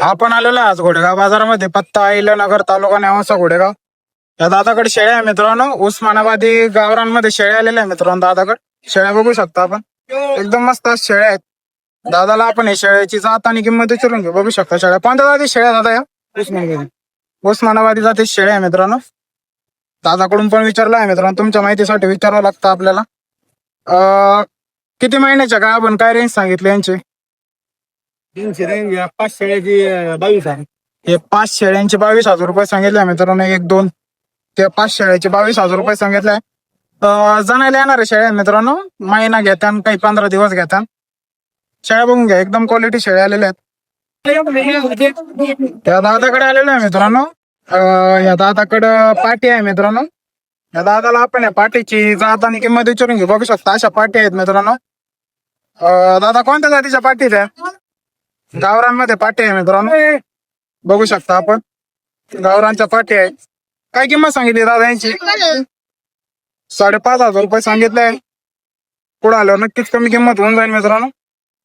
आपण आलेलो आज घोडेगाव बाजारामध्ये. पत्ता नगर तालुका नेवासा घोडेगाव. या दादाकडे शेळ्या आहे मित्रांनो. उस्मानाबादी गावरांमध्ये शेळ्या आलेल्या आहे मित्रांनो. दादाकडे शेळ्या बघू शकता आपण. एकदम मस्त शेळ्या आहेत. दादाला आपण हे शेळ्याची जात आणि किंमत विचारून घेऊ. बघू शकता शेळ्या कोणत्या जाती शेळ्या दादा या उस्मानाबादी जाती शेळ्या आहे मित्रांनो. दादाकडून पण विचारलं आहे मित्रांनो. तुमच्या माहितीसाठी विचारावं लागतं आपल्याला. किती महिन्याच्या काय आपण काय रेंज सांगितली यांची? 300 रेंज 5 शेळ्याची 22 आहे. हे 5 शेळ्यांचे 22,000 रुपये सांगितले मित्रांनो. 1-2 ते 5 शेळ्याचे 22,000 रुपये सांगितले. जणायला येणारे शेळ्या मित्रांनो. महिना घेतात काही 15 दिवस घेतात. शेळ्या बघून घ्या एकदम क्वालिटी शेळ्या आलेल्या आहेत. त्या दादाकडे आलेलो आहे मित्रांनो. या दादाकडे पाटी आहे मित्रांनो. या दादाला आपण या पाटीची जात आणि किंमत विचारून घेऊ. बघू शकता अशा पाटी आहेत मित्रांनो. दादा कोणत्या जातीच्या पाटी त्या? गावरांमध्ये पाटी आहे मित्रांनो. बघू शकता आपण गावरांच्या पाटी आहे. काय किंमत सांगितली दादा यांची? 5,500 रुपये सांगितले. पुढे आल्यावर नक्कीच कमी किंमत होऊन जाईल मित्रांनो.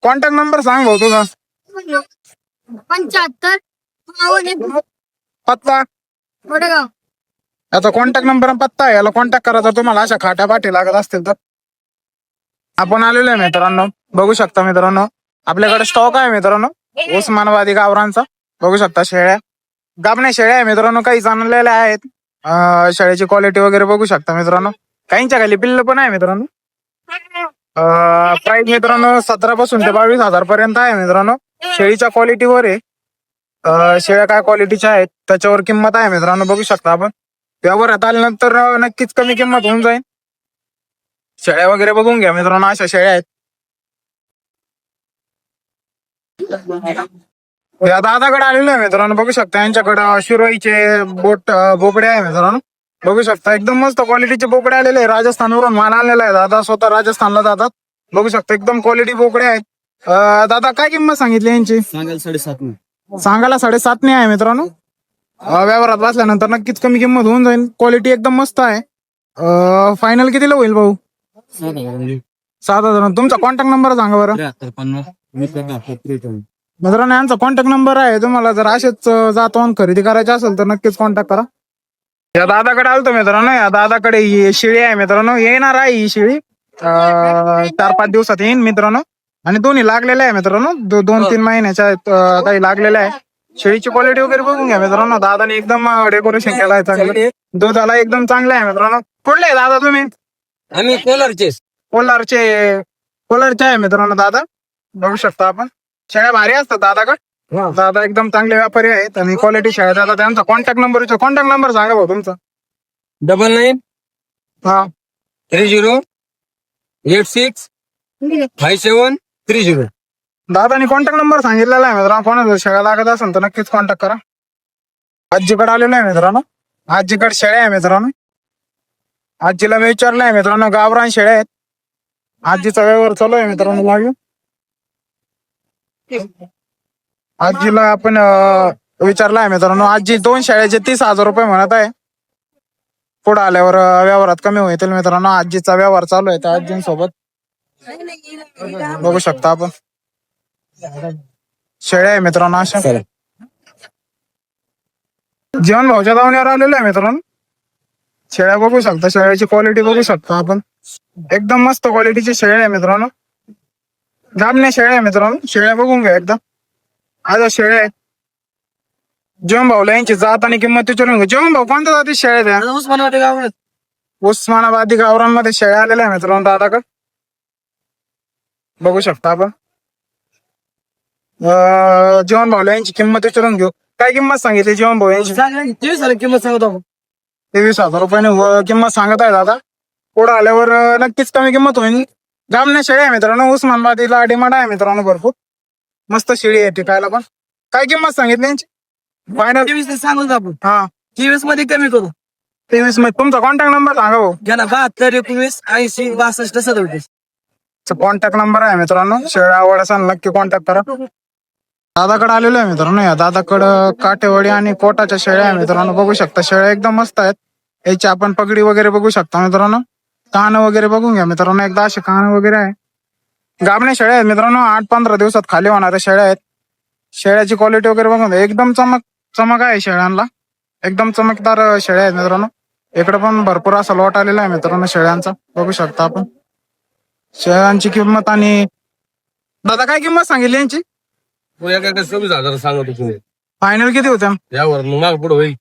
कॉन्टॅक्ट नंबर सांग भाऊ तुझा. 75 पत्ता वडगाव. याचा कॉन्टॅक्ट नंबर आणि पत्ता आहे. याला कॉन्टॅक्ट करा जर तुम्हाला अशा खाट्या पाठी लागत असतील तर. आपण आलेलो आहे मित्रांनो. बघू शकता मित्रांनो आपल्याकडे स्टॉक आहे मित्रांनो उस्मानाबादी गावरांचा. बघू शकता शेळ्या गाबणे शेळ्या आहे मित्रांनो. काही जाणलेल्या आहेत. शेळ्याची क्वालिटी वगैरे बघू शकता मित्रांनो. काहींच्या खाली पिल्ल पण आहे मित्रांनो. प्राइस मित्रांनो 17 पासून ते 22,000 पर्यंत आहे मित्रांनो. शेळीच्या क्वालिटीवर आहे. शेळ्या काय क्वालिटीच्या आहेत त्याच्यावर किंमत आहे मित्रांनो. बघू शकता आपण. व्यवहारात आल्यानंतर नक्कीच कमी किंमत होऊन जाईल. शेळ्या वगैरे बघून घ्या मित्रांनो. अशा शेळ्या आहेत. या दादाकडे आलेलो आहे मित्रांनो. बघू शकता यांच्याकडे शिरोईचे बोकडे आहे मित्रांनो. बघू शकता एकदम मस्त क्वालिटीचे बोकडे आलेले आहे. राजस्थानवरून माल आलेला आहे. दादा स्वतः राजस्थानला जातात. बघू शकता एकदम क्वालिटी बोकडे आहेत. दादा काय किंमत सांगितली यांची? सांगायला 7.5. सांगायला 7.5 आहे मित्रांनो. व्यवहारात बसल्यानंतर नक्कीच कमी किंमत होऊन जाईल. क्वालिटी एकदम मस्त आहे. फायनल कितीला होईल भाऊ? 7,000. तुमचा कॉन्टॅक्ट नंबर सांगा बरं. 73 मित्रांनो यांचा कॉन्टॅक्ट नंबर आहे. तुम्हाला जर असेच जातवान खरेदी करायची असेल तर नक्कीच कॉन्टॅक्ट करा. या दादाकडे आलतो मित्रांनो. या दादाकडे ही शेळी आहे मित्रांनो. येणार आहे ही शेळी 4-5 दिवसात येईन मित्रांनो. आणि दोन्ही लागलेल्या आहे मित्रांनो. 2-3 महिन्याच्या काही लागलेल्या आहे. शेळीची क्वालिटी वगैरे बघून घ्या मित्रांनो. दादाने एकदम डेकोरेशन केलं आहे चांगलं. दुधाला एकदम चांगलं आहे मित्रांनो. कुठले आहे दादा तुम्ही? आम्ही कोलारचे कोलारचे आहे मित्रांनो दादा. बघू शकता आपण. शेळ्या भारी असतात दादाकडे. दादा एकदम चांगले व्यापारी आहेत आणि क्वालिटी शेळ्या दादा. त्यांचा कॉन्टॅक्ट नंबर सांगा भाऊ तुमचा. 99 हा 30 86 57 30. दादानी कॉन्टॅक्ट नंबर सांगितलेला आहे मित्रांनो. कोणाला शेळ्या लागत असेल तर नक्कीच कॉन्टॅक्ट करा. आजीकडे आलेलो आहे मित्रांनो. आजीकडे शेळ्या आहे मित्रांनो. आजीला मी विचारलं आहे मित्रांनो. गावरान शेळ्या आहेत. आजीचा व्यवहार चालू आहे मित्रांनो. लागेल आजीला आपण विचारलं आहे मित्रांनो. आजी 2 शेळ्याचे 30,000 रुपये म्हणत आहे. पुढे आल्यावर व्यवहारात कमी होईल मित्रांनो. आजीचा व्यवहार चालू आहे त्या आजींसोबत. बघू शकता आपण शेळ्या आहे मित्रांनो अशा. जीवन भाऊच्या दावणीवर आलेलो आहे मित्रांनो. शेळ्या बघू शकता. शेळ्याची क्वालिटी बघू शकता आपण. एकदम मस्त क्वालिटीची शेळ्या आहे मित्रांनो. गाबण्या शेळ्या आहे मित्रांनो. शेळ्या बघून घ्या एकदम. आज शेळ्या आहेत. जीवन भाऊला यांची जात आणि किंमत विचारून घ्या. जीवन भाऊ कोणत्या जाती शेळ्या द्या? उस्मानाबादी गावरांमध्ये शेळ्या आलेल्या आहे मित्रांनो दादाकडे. बघू शकता आपण. जीवन भाऊला यांची किंमत विचारून घेऊ. काय किंमत सांगितली जीवन भाऊ यांची? 23,000 किंमत सांगतो. 23,000 रुपयाने किंमत सांगत आहे दादा. पुढे आल्यावर नक्कीच कमी किंमत होईल. गामण्या शेळी आहे मित्रांनो. उस्मानाबादीला डिमांड आहे मित्रांनो भरपूर. मस्त शेळी आहे टिकायला पण. काय किंमत सांगितली यांची? फायनल 23 सांगतो आपण. हा 23 मध्ये कमी करू. 23 मध्ये. तुमचा कॉन्टॅक्ट नंबर सांगा भाऊ. घ्या ना. 72 19 80 62 37. कॉन्टॅक्ट नंबर आहे मित्रांनो. शेळ्या आवड असेल नक्की कॉन्टॅक्ट करा. दादाकडे आलेलो आहे मित्रांनो. या दादाकडं काटेवाडी आणि कोटाच्या शेळ्या आहे मित्रांनो. बघू शकता शेळ्या एकदम मस्त आहेत. याची आपण पगडी वगैरे बघू शकता मित्रांनो. कान वगैरे बघून घ्या मित्रांनो. एकदा असे कान वगैरे आहे. गाबणे शेळ्या आहेत मित्रांनो. 8-15 दिवसात खाली होणाऱ्या शेळ्या आहेत. शेळ्याची क्वालिटी वगैरे बघून घ्या. एकदम चमक आहे शेळ्यांना. एकदम चमकदार शेळ्या आहेत मित्रांनो. इकडे पण भरपूर असा लॉट आलेला आहे मित्रांनो शेळ्यांचा. बघू शकता आपण शेळ्यांची किंमत. आणि दादा काय किंमत सांगितली यांची? 26,000 सांगतो तुम्ही. फायनल किती होत्या? यावर मग माग पुढे होईल.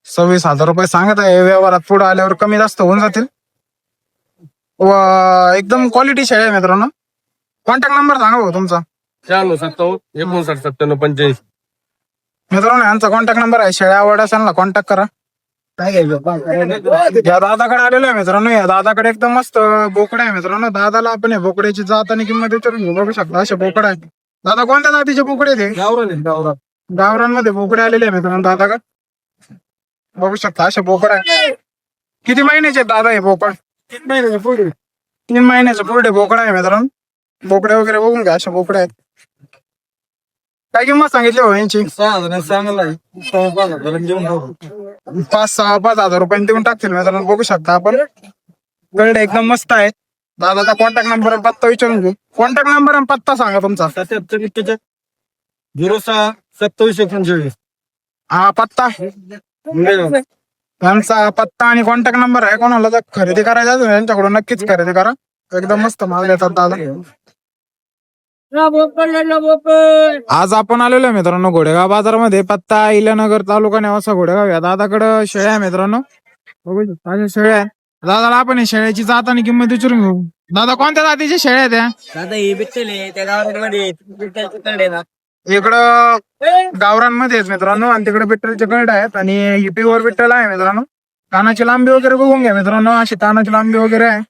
26,000 रुपये सांगत आहे. व्यवहारात पुढे आल्यावर कमी जास्त होऊन जातील. व एकदम क्वालिटी शेळ्या आहे मित्रांनो. कॉन्टॅक्ट नंबर सांगा भाऊ तुमचा. 96 57 97 85. मित्रांनो यांचा कॉन्टॅक्ट नंबर आहे. शेळ्या आवड असेल ना कॉन्टॅक्ट करा. या दादाकडे आलेलो आहे मित्रांनो. या दादाकडे एकदम मस्त बोकडे आहे मित्रांनो. दादाला आपण या बोकड्याची जात आणि किंमत विचारून घेऊ. बघू शकता असे बोकड आहे. दादा कोणत्या जातीचे बोकडे ते? गावरांमध्ये बोकडे आलेले आहे मित्रांनो दादाकडे. बघू शकता असे बोकड आहे. किती महिन्याचे आहेत दादा हे बोकड? 3 महिन्याचे पुढे. 3 महिन्याचे पुढे बोकड आहे मित्रांनो. बोकडे वगैरे बघून घ्या असे बोकडे आहेत. काय किंमत सांगितली हो यांची? 6,000 सांगला. 5,000 रुपयांनी देऊन टाकतील मित्रांनो. बघू शकता आपण गल्ड एकदम मस्त आहे. दादाचा कॉन्टॅक्ट नंबर आणि पत्ता विचारून घेऊ. कॉन्टॅक्ट नंबर आणि पत्ता सांगा तुमचा. 77 06 27 25. हा पत्ता यांचा पत्ता आणि कॉन्टॅक्ट नंबर आहे. कोणाला जर खरेदी करायचा असेल यांच्याकडून नक्कीच खरेदी करा. एकदम मस्त माल देतात दादा. आज आपण आलेलो आहे मित्रांनो घोडेगाव बाजारामध्ये. पत्ता इलानगर तालुका नेवासा घोडेगाव. या दादाकडं शेळ्या आहे मित्रांनो. बघू शकता अशा शेळ्या आहेत. दादाला आपण शेळ्याची जात आणि किंमत विचारून घेऊ. दादा कोणत्या जातीच्या शेळ्या आहेत त्या? दादा ही बिट्टेल आहे त्या गावामध्ये. इकडं गावरांमध्ये आहेत मित्रांनो आणि तिकडे बिट्टलचे कळड आहेत. आणि ही प्युअर बिट्टल आहे मित्रांनो. कानाची लांबी वगैरे बघून घ्या मित्रांनो. अशी कानाची लांबी वगैरे आहे.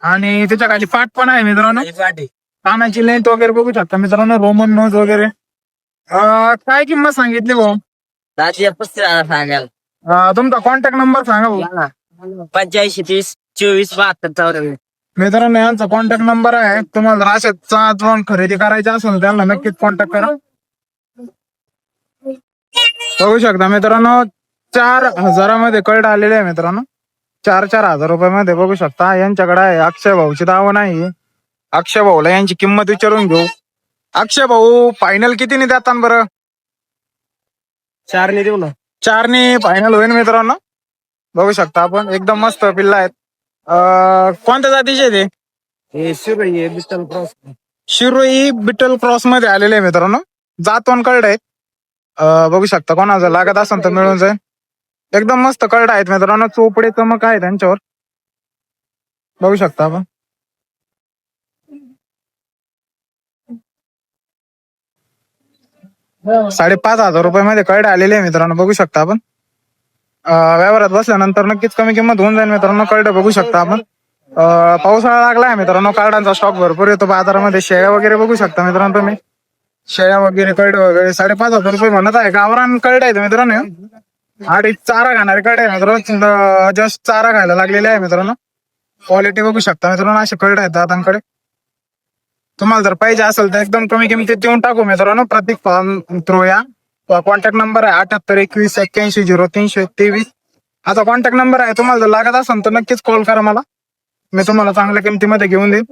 आणि त्याच्या खाली पाठ पण आहे मित्रांनो. कानाची लेंथ वगैरे बघू शकता मित्रांनो. रोमन नोज वगैरे. काय किंमत सांगितली भाऊ? 35,000 सांगाल. तुमचा कॉन्टॅक्ट नंबर सांगा भाऊ. 85 30 24 72 94. मित्रांनो यांचा कॉन्टॅक्ट नंबर आहे. तुम्हाला राशेचा जाऊन खरेदी करायची असेल त्यांना नक्कीच कॉन्टॅक्ट करा. बघू शकता मित्रांनो 4,000 कळड आलेले आहे मित्रांनो. 4,000 रुपयामध्ये बघू शकता. यांच्याकडे आहे. अक्षय भाऊची दावा नाही. अक्षय भाऊला यांची किंमत विचारून घेऊ. अक्षय भाऊ फायनल कितीने देतात बरं? 4 ने देऊ ना. 4ने फायनल होईल मित्रांनो. बघू शकता आपण एकदम मस्त पिल्ला आहेत. कोणत्या जातीचे ते? शिरोई बिस्टल क्रॉस. शिरोई बिटल क्रॉस मध्ये आलेले आहे मित्रांनो. जातवन कळड आहेत. बघू शकता कोणाचं लागत असेल तर मिळून जाईल. एकदम मस्त कळड आहेत मित्रांनो. चोपडे चमक आहे त्यांच्यावर. बघू शकता आपण. ₹5,500 रुपयामध्ये कळड आलेले आहे मित्रांनो. बघू शकता आपण. व्यवहारात बसल्यानंतर नक्कीच कमी किंमत होऊन जाईल मित्रांनो. कळड बघू शकता आपण. पावसाळा लागलाय मित्रांनो. कार्डांचा स्टॉक भरपूर येतो बाजारामध्ये. शेळ्या वगैरे बघू शकता मित्रांनो तुम्ही. शेळ्या वगैरे कळड वगैरे 5,500 रुपये म्हणत आहे. गावरान कळड आहेत मित्रांनो. आणि चारा खाणारे कळड आहे मित्रांनो. जस्ट चारा खायला लागलेले आहे मित्रांनो. क्वालिटी बघू शकता मित्रांनो. असे कळड आहेत दादांकडे. तुम्हाला जर पाहिजे असेल तर एकदम कमी किमतीत देऊन टाकू मित्रांनो. प्रतीक फार्म थ्रू या. कॉन्टॅक्ट नंबर आहे 78 21 81 0323. आता कॉन्टॅक्ट नंबर आहे. तुम्हाला जर लागत असेल तर नक्कीच कॉल करा मला. मी तुम्हाला चांगल्या किमतीमध्ये घेऊन देईन.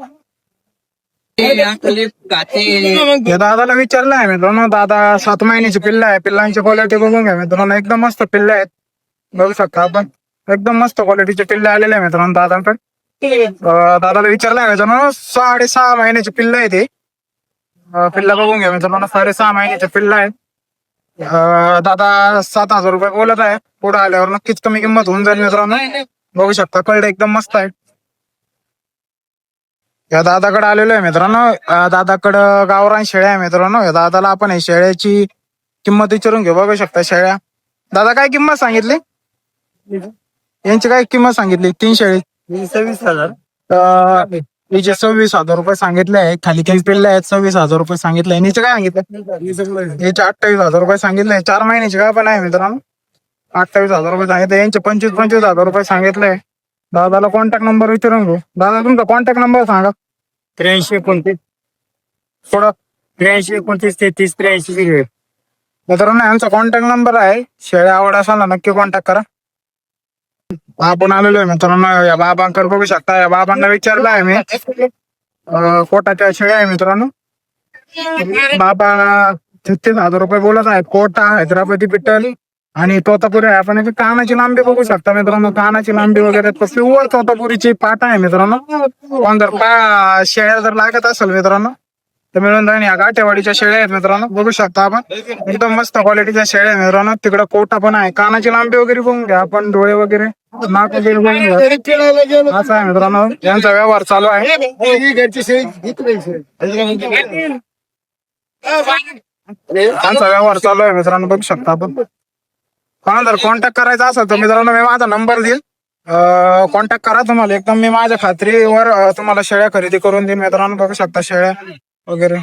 या दादाला विचारलं आहे मित्रांनो. दादा 7 महिन्याची पिल्ला आहे. पिल्लांची क्वालिटी बघून घ्या मित्रांनो. एकदम मस्त पिल्ले आहेत. बघू शकता आपण. एकदम मस्त क्वालिटीचे पिल्ले आलेले आहे मित्रांनो दादांकडे. दादाला विचारलं आहे मित्रांनो. 6.5 महिन्याचे पिल्ल आहे ते. पिल्ला बघून घ्या मित्रांनो. 6.5 महिन्याचे पिल्ल आहे. दादा 7,000 रुपये बोलत आहे. पुढे आल्यावर नक्कीच कमी किंमत होऊन जाईल मित्रांनो. बघू शकता कळड एकदम मस्त आहे. या दादाकडे आलेलो आहे मित्रांनो. दादाकडं गावरान शेळ्या आहे मित्रांनो. या दादाला आपण हे शेळ्याची किंमत विचारून घेऊ. बघू शकता शेळ्या. दादा काय किंमत सांगितली यांची? काय किंमत सांगितली? 3 शेळी 26,000. हिचे 26,000 रुपये सांगितले आहे. खाली काही पिल्ले आहेत. 26,000 रुपये सांगितले. हिचे काय सांगितलं? याचे 28,000 रुपये सांगितले. 4 महिन्याची काय पण आहे मित्रांनो. 28,000 रुपये सांगितले. यांचे 25,000 रुपये सांगितले. दादाला कॉन्टॅक्ट नंबर विचारून घेऊ. दादा तुमचा कॉन्टॅक्ट नंबर सांगा. 83 29 थोडं 83 29 33 83. मित्रांनो यांचा कॉन्टॅक्ट नंबर आहे. शेळ्या आवड असाल ना नक्की कॉन्टॅक्ट करा. आपण आलेलो आहे मित्रांनो या बाबांकडे. बघू शकता या बाबांना विचारलं आहे मी. कोटाच्या शेळ्या आहे मित्रांनो. बाबा ₹36,000 बोलत आहे. कोटा, हैदराबादी पिट्टल आणि तोतापुरी आहे. आपण इथे कानाची लांबी बघू शकता मित्रांनो. कानाची लांबी वगैरे प्युअर तोतापुरीची पाट आहे मित्रांनो. पण जर शेळ्या जर लागत असेल मित्रांनो तर मिळून जाईल. या गाठेवाडीच्या शेळ्या आहेत मित्रांनो, बघू शकता आपण. एकदम मस्त क्वालिटीच्या शेळ्या आहे मित्रांनो. तिकडे कोटा पण आहे. कानाची लांबी वगैरे बघून घ्या आपण, डोळे वगैरे, नाक वगैरे बघून घ्या. असं आहे मित्रांनो, यांचा व्यवहार चालू आहे. त्यांचा व्यवहार चालू आहे मित्रांनो, बघू शकता आपण. कोणाला जर कॉन्टॅक्ट करायचा असेल तर मित्रांनो मी माझा नंबर देईल, कॉन्टॅक्ट करा. तुम्हाला एकदम मी माझ्या खात्रीवर तुम्हाला शेळ्या खरेदी करून देईन मित्रांनो. बघू शकता शेळ्या वगैरे.